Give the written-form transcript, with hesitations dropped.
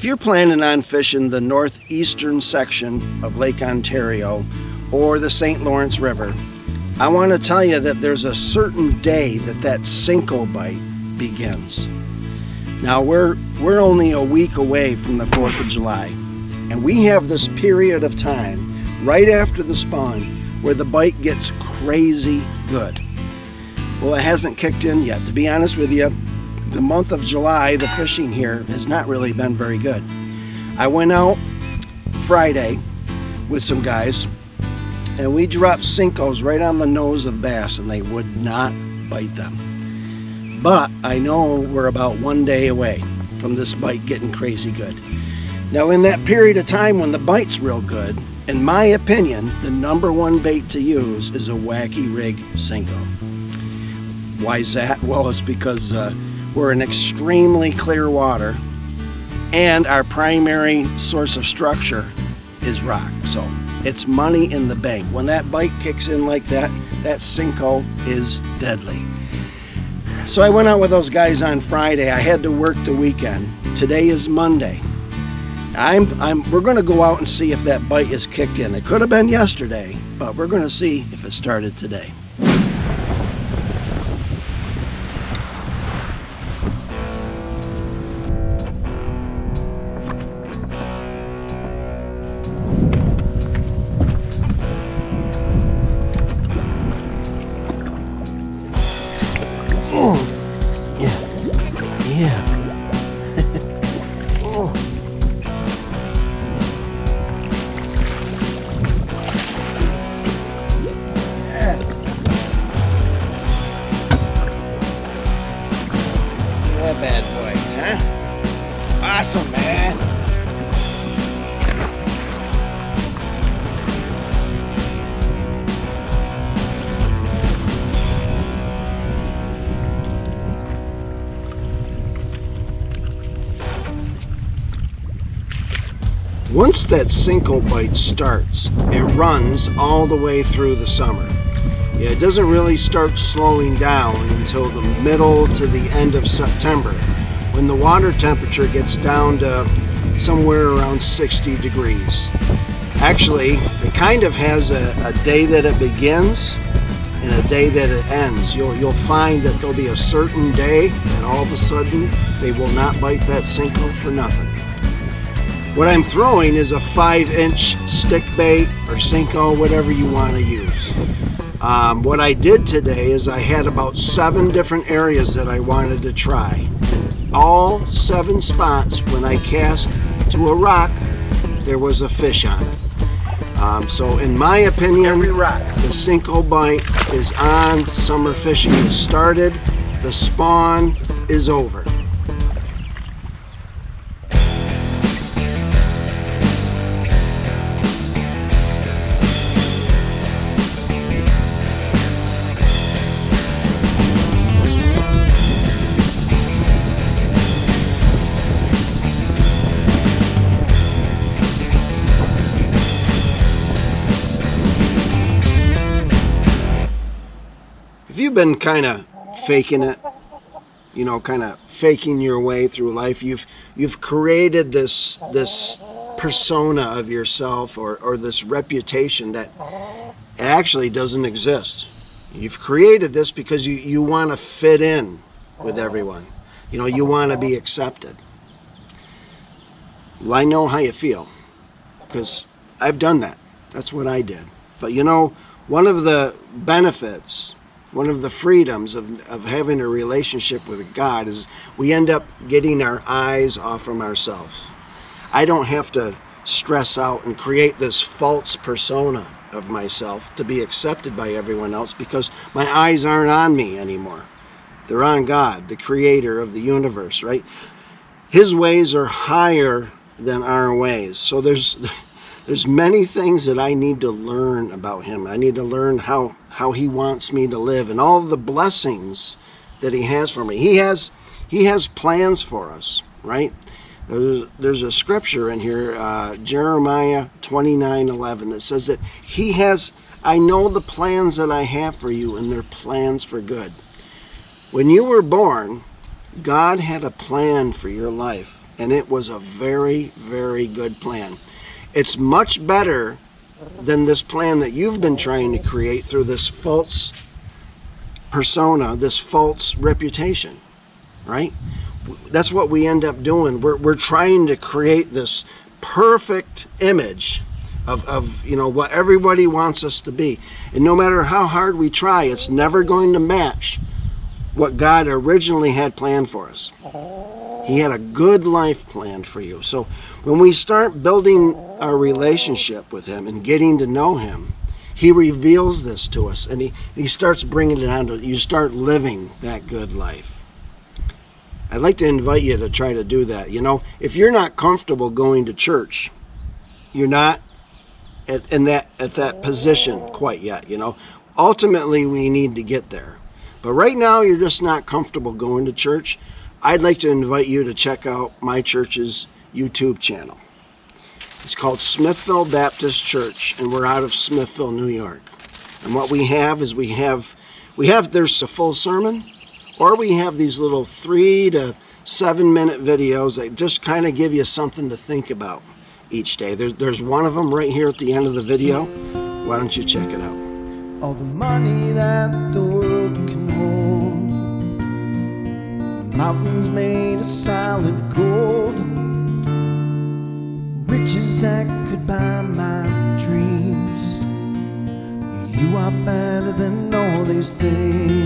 If you're planning on fishing the northeastern section of Lake Ontario or the St. Lawrence River, I want to tell you that there's a certain day that Senko bite begins. Now we're only a week away from the 4th of July, and we have this period of time right after the spawn where the bite gets crazy good. Well, it hasn't kicked in yet. To be honest with you, the month of July, the fishing here has not really been very good. I went out Friday with some guys and we dropped Senkos right on the nose of bass and they would not bite them. But I know we're about 1 day away from this bite getting crazy good. Now in that period of time when the bite's real good, in my opinion, the #1 bait to use is a wacky rig Senko. Why is that? Well, it's because we're in extremely clear water and our primary source of structure is rock. So it's money in the bank. When that bite kicks in like that, that Senko is deadly. So I went out with those guys on Friday. I had to work the weekend. Today is Monday. We're gonna go out and see if that bite is kicked in. It could have been yesterday, but we're gonna see if it started today. Yeah. Oh. Yes. That bad boy, huh? Awesome, man. Once that Senko bite starts, it runs all the way through the summer. It doesn't really start slowing down until the middle to the end of September, when the water temperature gets down to somewhere around 60 degrees. Actually, it kind of has a day that it begins and a day that it ends. You'll find that there'll be a certain day that all of a sudden they will not bite that Senko for nothing. What I'm throwing is a 5-inch stick bait or Senko, whatever you want to use. What I did today is I had about 7 different areas that I wanted to try. All 7 spots, when I cast to a rock, there was a fish on it. So in my opinion, the Senko bite is on. Summer fishing has started. The spawn is over. If you've been kind of faking it, you know, kind of faking your way through life, you've created this persona of yourself or this reputation that actually doesn't exist. You've created this because you want to fit in with everyone. You know, you want to be accepted. Well, I know how you feel because I've done that. That's what I did. But you know, one of the benefits, one of the freedoms of having a relationship with God is we end up getting our eyes off from ourselves. I don't have to stress out and create this false persona of myself to be accepted by everyone else because my eyes aren't on me anymore. They're on God, the creator of the universe, right? His ways are higher than our ways. So there's many things that I need to learn about him. I need to learn how he wants me to live and all of the blessings that he has for me. He has plans for us, right? There's a scripture in here, Jeremiah 29:11, that says that I know the plans that I have for you, and they're plans for good. When you were born, God had a plan for your life, and it was a very, very good plan. It's much better than this plan that you've been trying to create through this false persona, this false reputation, right? That's what we end up doing. We're trying to create this perfect image of what everybody wants us to be. And no matter how hard we try, it's never going to match what God originally had planned for us. He had a good life planned for you. So when we start building our relationship with Him and getting to know Him, He reveals this to us, and he starts bringing it on to you. Start living that good life. I'd like to invite you to try to do that. If you're not comfortable going to church, you're not at that position quite yet. Ultimately, we need to get there. But right now, you're just not comfortable going to church. I'd like to invite you to check out my church's YouTube channel. It's called Smithville Baptist Church, and we're out of Smithville, New York. And what we have is there's a full sermon, or we have these little 3 to 7 minute videos that just kind of give you something to think about each day. There's one of them right here at the end of the video. Why don't you check it out? All the money that the world can hold, mountains made of solid gold, riches that could buy my dreams. You are better than all these things.